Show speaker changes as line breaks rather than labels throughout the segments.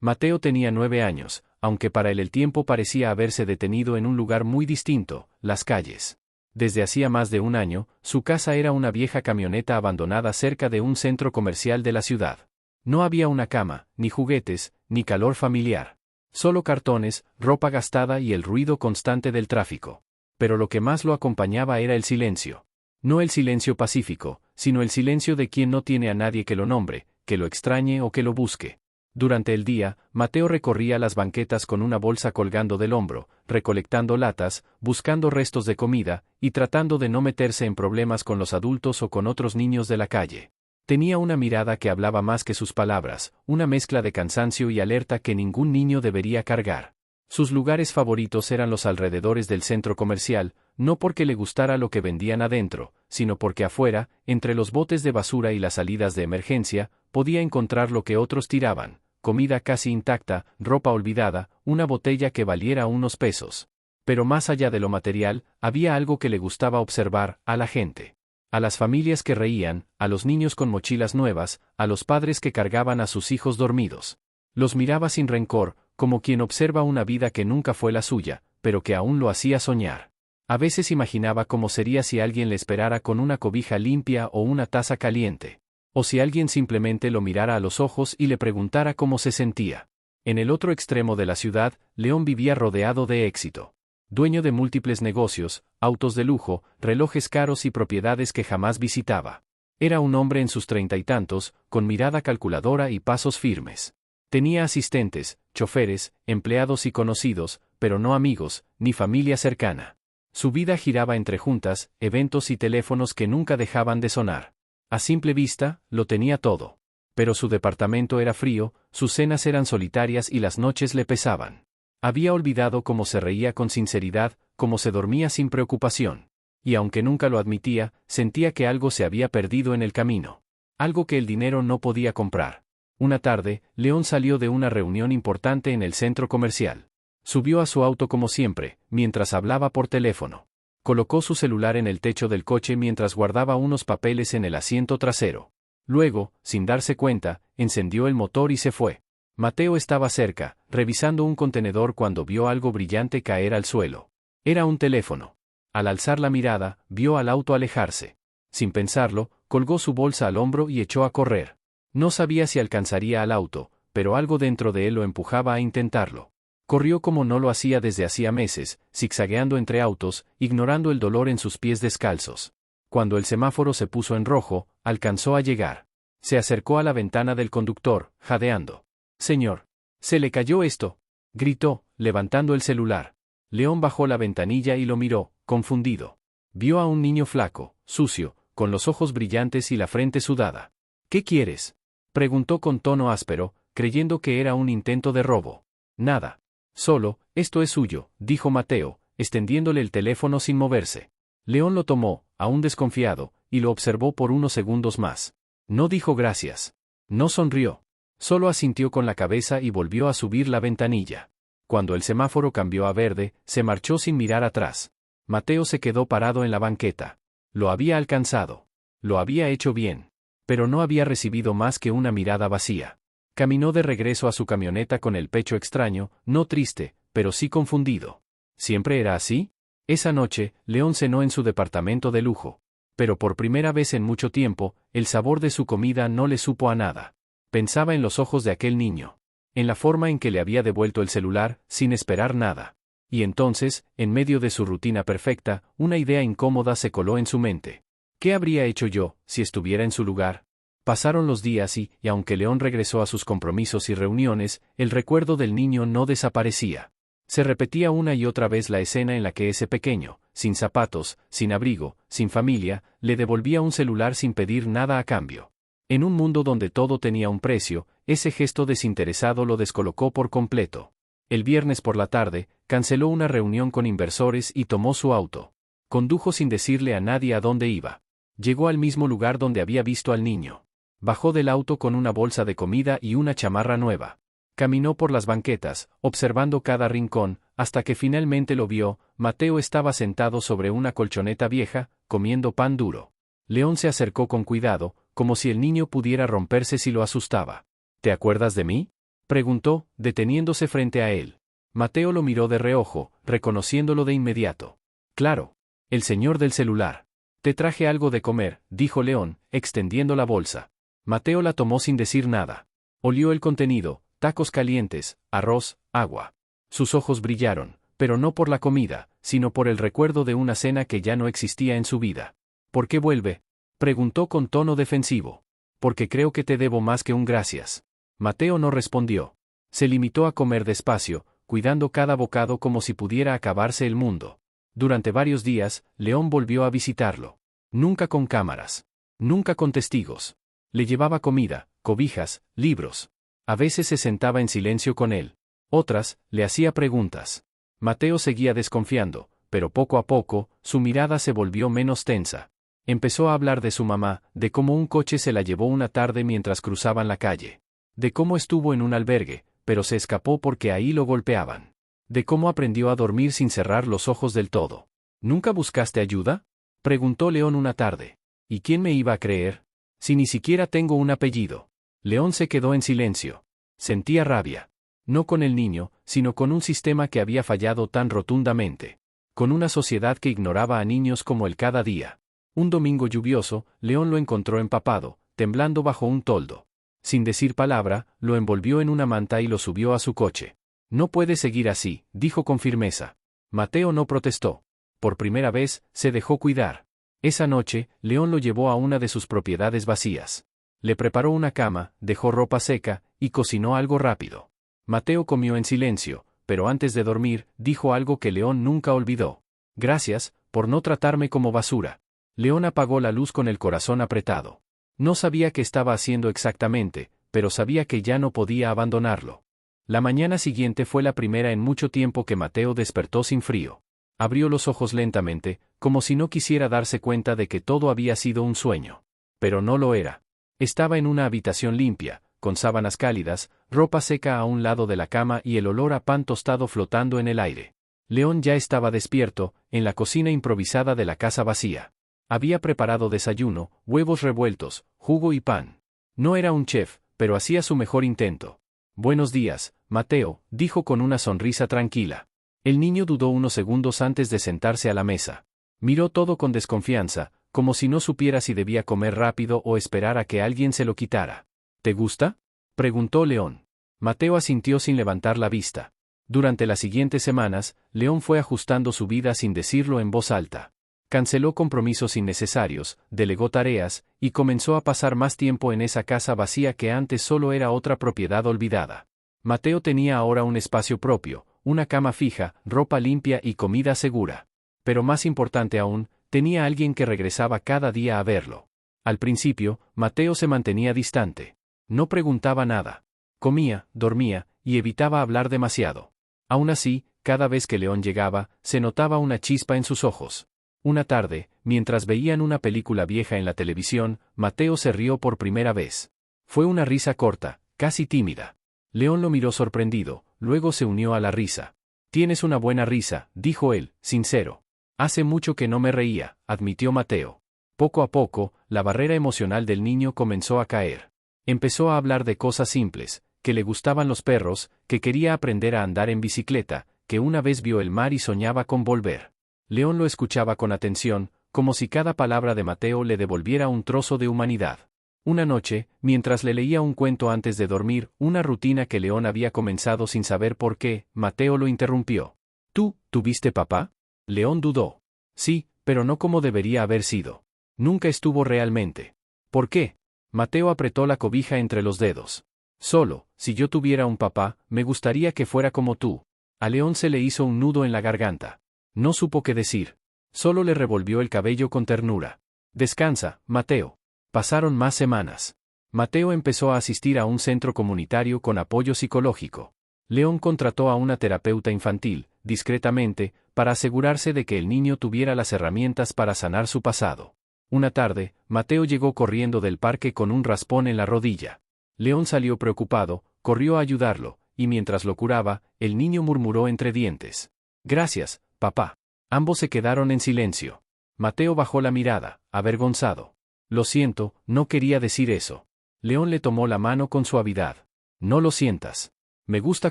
Mateo tenía 9 años, aunque para él el tiempo parecía haberse detenido en un lugar muy distinto, las calles. Desde hacía más de un año, su casa era una vieja camioneta abandonada cerca de un centro comercial de la ciudad. No había una cama, ni juguetes, ni calor familiar. Solo cartones, ropa gastada y el ruido constante del tráfico. Pero lo que más lo acompañaba era el silencio. No el silencio pacífico, sino el silencio de quien no tiene a nadie que lo nombre, que lo extrañe o que lo busque. Durante el día, Mateo recorría las banquetas con una bolsa colgando del hombro, recolectando latas, buscando restos de comida, y tratando de no meterse en problemas con los adultos o con otros niños de la calle. Tenía una mirada que hablaba más que sus palabras, una mezcla de cansancio y alerta que ningún niño debería cargar. Sus lugares favoritos eran los alrededores del centro comercial, no porque le gustara lo que vendían adentro, sino porque afuera, entre los botes de basura y las salidas de emergencia, podía encontrar lo que otros tiraban: comida casi intacta, ropa olvidada, una botella que valiera unos pesos. Pero más allá de lo material, había algo que le gustaba observar: a la gente. A las familias que reían, a los niños con mochilas nuevas, a los padres que cargaban a sus hijos dormidos. Los miraba sin rencor, como quien observa una vida que nunca fue la suya, pero que aún lo hacía soñar. A veces imaginaba cómo sería si alguien le esperara con una cobija limpia o una taza caliente. O si alguien simplemente lo mirara a los ojos y le preguntara cómo se sentía. En el otro extremo de la ciudad, León vivía rodeado de éxito. Dueño de múltiples negocios, autos de lujo, relojes caros y propiedades que jamás visitaba. Era un hombre en sus 30 y tantos, con mirada calculadora y pasos firmes. Tenía asistentes, choferes, empleados y conocidos, pero no amigos, ni familia cercana. Su vida giraba entre juntas, eventos y teléfonos que nunca dejaban de sonar. A simple vista, lo tenía todo. Pero su departamento era frío, sus cenas eran solitarias y las noches le pesaban. Había olvidado cómo se reía con sinceridad, cómo se dormía sin preocupación. Y aunque nunca lo admitía, sentía que algo se había perdido en el camino. Algo que el dinero no podía comprar. Una tarde, León salió de una reunión importante en el centro comercial. Subió a su auto como siempre, mientras hablaba por teléfono. Colocó su celular en el techo del coche mientras guardaba unos papeles en el asiento trasero. Luego, sin darse cuenta, encendió el motor y se fue. Mateo estaba cerca, revisando un contenedor cuando vio algo brillante caer al suelo. Era un teléfono. Al alzar la mirada, vio al auto alejarse. Sin pensarlo, colgó su bolsa al hombro y echó a correr. No sabía si alcanzaría al auto, pero algo dentro de él lo empujaba a intentarlo. Corrió como no lo hacía desde hacía meses, zigzagueando entre autos, ignorando el dolor en sus pies descalzos. Cuando el semáforo se puso en rojo, alcanzó a llegar. Se acercó a la ventana del conductor, jadeando. «Señor, se le cayó esto», gritó, levantando el celular. León bajó la ventanilla y lo miró, confundido. Vio a un niño flaco, sucio, con los ojos brillantes y la frente sudada. «¿Qué quieres?», preguntó con tono áspero, creyendo que era un intento de robo. «Nada. Solo, esto es suyo», dijo Mateo, extendiéndole el teléfono sin moverse. León lo tomó, aún desconfiado, y lo observó por unos segundos más. No dijo gracias. No sonrió. Solo asintió con la cabeza y volvió a subir la ventanilla. Cuando el semáforo cambió a verde, se marchó sin mirar atrás. Mateo se quedó parado en la banqueta. Lo había alcanzado. Lo había hecho bien. Pero no había recibido más que una mirada vacía. Caminó de regreso a su camioneta con el pecho extraño, no triste, pero sí confundido. ¿Siempre era así? Esa noche, León cenó en su departamento de lujo. Pero por primera vez en mucho tiempo, el sabor de su comida no le supo a nada. Pensaba en los ojos de aquel niño. En la forma en que le había devuelto el celular, sin esperar nada. Y entonces, en medio de su rutina perfecta, una idea incómoda se coló en su mente. ¿Qué habría hecho yo, si estuviera en su lugar? Pasaron los días y aunque León regresó a sus compromisos y reuniones, el recuerdo del niño no desaparecía. Se repetía una y otra vez la escena en la que ese pequeño, sin zapatos, sin abrigo, sin familia, le devolvía un celular sin pedir nada a cambio. En un mundo donde todo tenía un precio, ese gesto desinteresado lo descolocó por completo. El viernes por la tarde, canceló una reunión con inversores y tomó su auto. Condujo sin decirle a nadie a dónde iba. Llegó al mismo lugar donde había visto al niño. Bajó del auto con una bolsa de comida y una chamarra nueva. Caminó por las banquetas, observando cada rincón, hasta que finalmente lo vio. Mateo estaba sentado sobre una colchoneta vieja, comiendo pan duro. León se acercó con cuidado, como si el niño pudiera romperse si lo asustaba. «¿Te acuerdas de mí?», Preguntó, deteniéndose frente a él. Mateo lo miró de reojo, reconociéndolo de inmediato. Claro. El señor del celular. Te traje algo de comer, dijo León, extendiendo la bolsa. Mateo la tomó sin decir nada. Olió el contenido, tacos calientes, arroz, agua. Sus ojos brillaron, pero no por la comida, sino por el recuerdo de una cena que ya no existía en su vida. ¿Por qué vuelve? Preguntó con tono defensivo. Porque creo que te debo más que un gracias. Mateo no respondió. Se limitó a comer despacio, cuidando cada bocado como si pudiera acabarse el mundo. Durante varios días, León volvió a visitarlo. Nunca con cámaras. Nunca con testigos. Le llevaba comida, cobijas, libros. A veces se sentaba en silencio con él. Otras, le hacía preguntas. Mateo seguía desconfiando, pero poco a poco, su mirada se volvió menos tensa. Empezó a hablar de su mamá, de cómo un coche se la llevó una tarde mientras cruzaban la calle. De cómo estuvo en un albergue, pero se escapó porque ahí lo golpeaban. De cómo aprendió a dormir sin cerrar los ojos del todo. ¿Nunca buscaste ayuda? Preguntó León una tarde. ¿Y quién me iba a creer? Si ni siquiera tengo un apellido. León se quedó en silencio. Sentía rabia. No con el niño, sino con un sistema que había fallado tan rotundamente. Con una sociedad que ignoraba a niños como él cada día. Un domingo lluvioso, León lo encontró empapado, temblando bajo un toldo. Sin decir palabra, lo envolvió en una manta y lo subió a su coche. No puede seguir así, dijo con firmeza. Mateo no protestó. Por primera vez, se dejó cuidar. Esa noche, León lo llevó a una de sus propiedades vacías. Le preparó una cama, dejó ropa seca, y cocinó algo rápido. Mateo comió en silencio, pero antes de dormir, dijo algo que León nunca olvidó. Gracias, por no tratarme como basura. León apagó la luz con el corazón apretado. No sabía qué estaba haciendo exactamente, pero sabía que ya no podía abandonarlo. La mañana siguiente fue la primera en mucho tiempo que Mateo despertó sin frío. Abrió los ojos lentamente, como si no quisiera darse cuenta de que todo había sido un sueño. Pero no lo era. Estaba en una habitación limpia, con sábanas cálidas, ropa seca a un lado de la cama y el olor a pan tostado flotando en el aire. León ya estaba despierto, en la cocina improvisada de la casa vacía. Había preparado desayuno, huevos revueltos, jugo y pan. No era un chef, pero hacía su mejor intento. Buenos días, Mateo, dijo con una sonrisa tranquila. El niño dudó unos segundos antes de sentarse a la mesa. Miró todo con desconfianza, como si no supiera si debía comer rápido o esperar a que alguien se lo quitara. ¿Te gusta? Preguntó León. Mateo asintió sin levantar la vista. Durante las siguientes semanas, León fue ajustando su vida sin decirlo en voz alta. Canceló compromisos innecesarios, delegó tareas, y comenzó a pasar más tiempo en esa casa vacía que antes solo era otra propiedad olvidada. Mateo tenía ahora un espacio propio, una cama fija, ropa limpia y comida segura. Pero más importante aún, tenía alguien que regresaba cada día a verlo. Al principio, Mateo se mantenía distante. No preguntaba nada. Comía, dormía, y evitaba hablar demasiado. Aún así, cada vez que León llegaba, se notaba una chispa en sus ojos. Una tarde, mientras veían una película vieja en la televisión, Mateo se rió por primera vez. Fue una risa corta, casi tímida. León lo miró sorprendido, luego se unió a la risa. Tienes una buena risa, dijo él, sincero. Hace mucho que no me reía, admitió Mateo. Poco a poco, la barrera emocional del niño comenzó a caer. Empezó a hablar de cosas simples, que le gustaban los perros, que quería aprender a andar en bicicleta, que una vez vio el mar y soñaba con volver. León lo escuchaba con atención, como si cada palabra de Mateo le devolviera un trozo de humanidad. Una noche, mientras le leía un cuento antes de dormir, una rutina que León había comenzado sin saber por qué, Mateo lo interrumpió. ¿Tú, tuviste papá? León dudó. Sí, pero no como debería haber sido. Nunca estuvo realmente. ¿Por qué? Mateo apretó la cobija entre los dedos. Solo, si yo tuviera un papá, me gustaría que fuera como tú. A León se le hizo un nudo en la garganta. No supo qué decir. Solo le revolvió el cabello con ternura. Descansa, Mateo. Pasaron más semanas. Mateo empezó a asistir a un centro comunitario con apoyo psicológico. León contrató a una terapeuta infantil, discretamente, para asegurarse de que el niño tuviera las herramientas para sanar su pasado. Una tarde, Mateo llegó corriendo del parque con un raspón en la rodilla. León salió preocupado, corrió a ayudarlo, y mientras lo curaba, el niño murmuró entre dientes. Gracias, papá. Ambos se quedaron en silencio. Mateo bajó la mirada, avergonzado. Lo siento, no quería decir eso. León le tomó la mano con suavidad. No lo sientas. Me gusta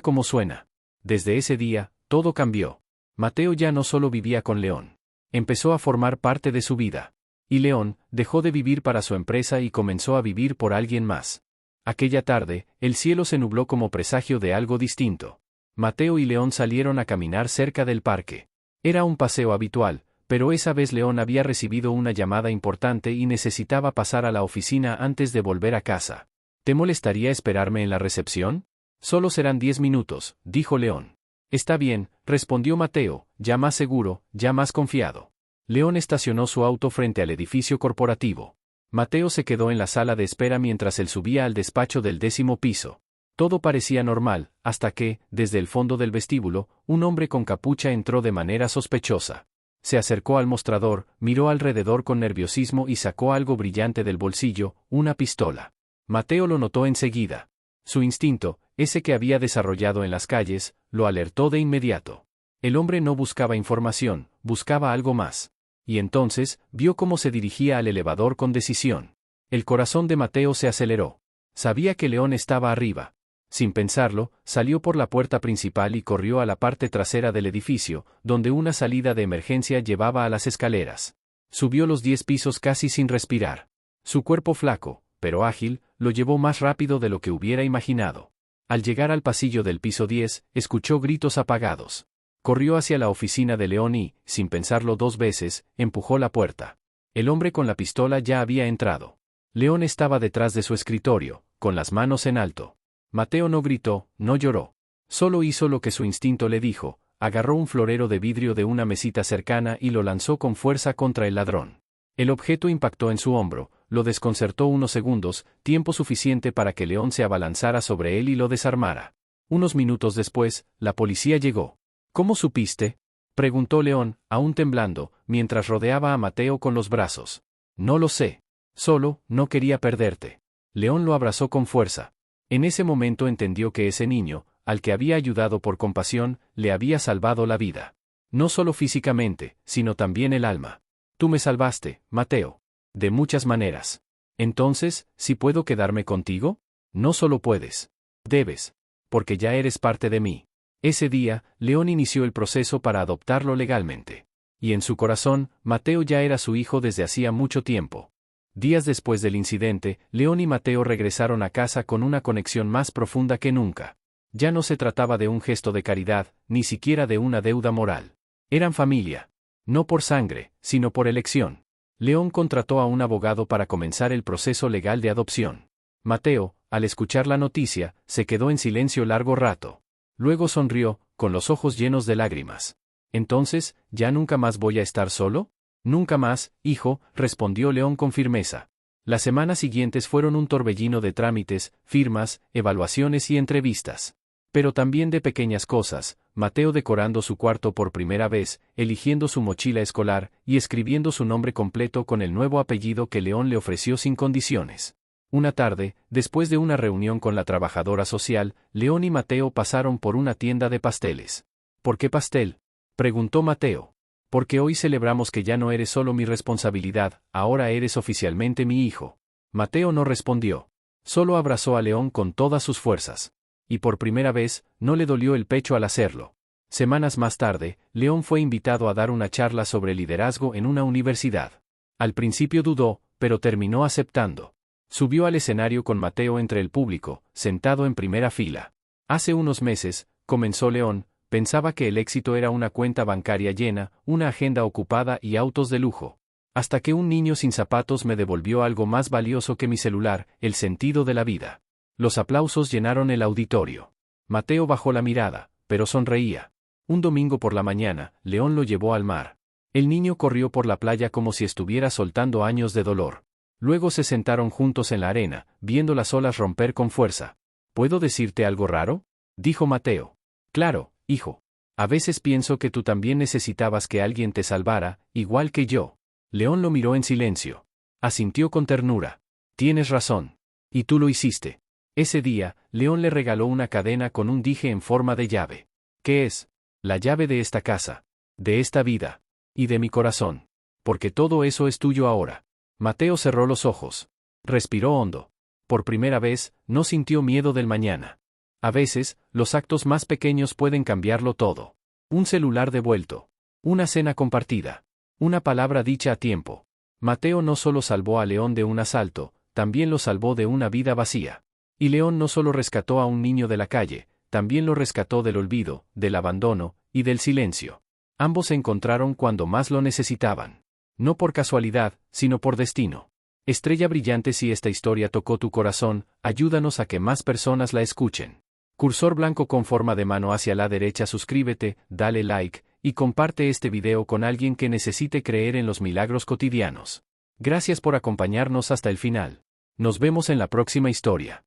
cómo suena. Desde ese día, todo cambió. Mateo ya no solo vivía con León. Empezó a formar parte de su vida. Y León dejó de vivir para su empresa y comenzó a vivir por alguien más. Aquella tarde, el cielo se nubló como presagio de algo distinto. Mateo y León salieron a caminar cerca del parque. Era un paseo habitual, pero esa vez León había recibido una llamada importante y necesitaba pasar a la oficina antes de volver a casa. ¿Te molestaría esperarme en la recepción? Solo serán 10 minutos, dijo León. Está bien, respondió Mateo, ya más seguro, ya más confiado. León estacionó su auto frente al edificio corporativo. Mateo se quedó en la sala de espera mientras él subía al despacho del 10º piso. Todo parecía normal, hasta que, desde el fondo del vestíbulo, un hombre con capucha entró de manera sospechosa. Se acercó al mostrador, miró alrededor con nerviosismo y sacó algo brillante del bolsillo, una pistola. Mateo lo notó enseguida. Su instinto, ese que había desarrollado en las calles, lo alertó de inmediato. El hombre no buscaba información, buscaba algo más. Y entonces, vio cómo se dirigía al elevador con decisión. El corazón de Mateo se aceleró. Sabía que León estaba arriba. Sin pensarlo, salió por la puerta principal y corrió a la parte trasera del edificio, donde una salida de emergencia llevaba a las escaleras. Subió los 10 pisos casi sin respirar. Su cuerpo flaco, pero ágil, lo llevó más rápido de lo que hubiera imaginado. Al llegar al pasillo del piso 10, escuchó gritos apagados. Corrió hacia la oficina de León y, sin pensarlo 2 veces, empujó la puerta. El hombre con la pistola ya había entrado. León estaba detrás de su escritorio, con las manos en alto. Mateo no gritó, no lloró. Solo hizo lo que su instinto le dijo, agarró un florero de vidrio de una mesita cercana y lo lanzó con fuerza contra el ladrón. El objeto impactó en su hombro, lo desconcertó unos segundos, tiempo suficiente para que León se abalanzara sobre él y lo desarmara. Unos minutos después, la policía llegó. ¿Cómo supiste?, preguntó León, aún temblando, mientras rodeaba a Mateo con los brazos. No lo sé. Solo, no quería perderte. León lo abrazó con fuerza. En ese momento entendió que ese niño, al que había ayudado por compasión, le había salvado la vida. No solo físicamente, sino también el alma. Tú me salvaste, Mateo. De muchas maneras. Entonces, ¿sí puedo quedarme contigo? No solo puedes. Debes. Porque ya eres parte de mí. Ese día, León inició el proceso para adoptarlo legalmente. Y en su corazón, Mateo ya era su hijo desde hacía mucho tiempo. Días después del incidente, León y Mateo regresaron a casa con una conexión más profunda que nunca. Ya no se trataba de un gesto de caridad, ni siquiera de una deuda moral. Eran familia. No por sangre, sino por elección. León contrató a un abogado para comenzar el proceso legal de adopción. Mateo, al escuchar la noticia, se quedó en silencio largo rato. Luego sonrió, con los ojos llenos de lágrimas. ¿Entonces, ya nunca más voy a estar solo? Nunca más, hijo, respondió León con firmeza. Las semanas siguientes fueron un torbellino de trámites, firmas, evaluaciones y entrevistas. Pero también de pequeñas cosas, Mateo decorando su cuarto por primera vez, eligiendo su mochila escolar y escribiendo su nombre completo con el nuevo apellido que León le ofreció sin condiciones. Una tarde, después de una reunión con la trabajadora social, León y Mateo pasaron por una tienda de pasteles. ¿Por qué pastel?, preguntó Mateo. Porque hoy celebramos que ya no eres solo mi responsabilidad, ahora eres oficialmente mi hijo. Mateo no respondió. Solo abrazó a León con todas sus fuerzas. Y por primera vez, no le dolió el pecho al hacerlo. Semanas más tarde, León fue invitado a dar una charla sobre liderazgo en una universidad. Al principio dudó, pero terminó aceptando. Subió al escenario con Mateo entre el público, sentado en primera fila. Hace unos meses, comenzó León, pensaba que el éxito era una cuenta bancaria llena, una agenda ocupada y autos de lujo. Hasta que un niño sin zapatos me devolvió algo más valioso que mi celular, el sentido de la vida. Los aplausos llenaron el auditorio. Mateo bajó la mirada, pero sonreía. Un domingo por la mañana, León lo llevó al mar. El niño corrió por la playa como si estuviera soltando años de dolor. Luego se sentaron juntos en la arena, viendo las olas romper con fuerza. ¿Puedo decirte algo raro?, dijo Mateo. Claro, hijo. A veces pienso que tú también necesitabas que alguien te salvara, igual que yo. León lo miró en silencio. Asintió con ternura. Tienes razón. Y tú lo hiciste. Ese día, León le regaló una cadena con un dije en forma de llave. ¿Qué es? La llave de esta casa. De esta vida. Y de mi corazón. Porque todo eso es tuyo ahora. Mateo cerró los ojos. Respiró hondo. Por primera vez, no sintió miedo del mañana. A veces, los actos más pequeños pueden cambiarlo todo. Un celular devuelto. Una cena compartida. Una palabra dicha a tiempo. Mateo no solo salvó a León de un asalto, también lo salvó de una vida vacía. Y León no solo rescató a un niño de la calle, también lo rescató del olvido, del abandono, y del silencio. Ambos se encontraron cuando más lo necesitaban. No por casualidad, sino por destino. Estrella brillante, si esta historia tocó tu corazón, ayúdanos a que más personas la escuchen. Cursor blanco con forma de mano hacia la derecha, suscríbete, dale like, y comparte este video con alguien que necesite creer en los milagros cotidianos. Gracias por acompañarnos hasta el final. Nos vemos en la próxima historia.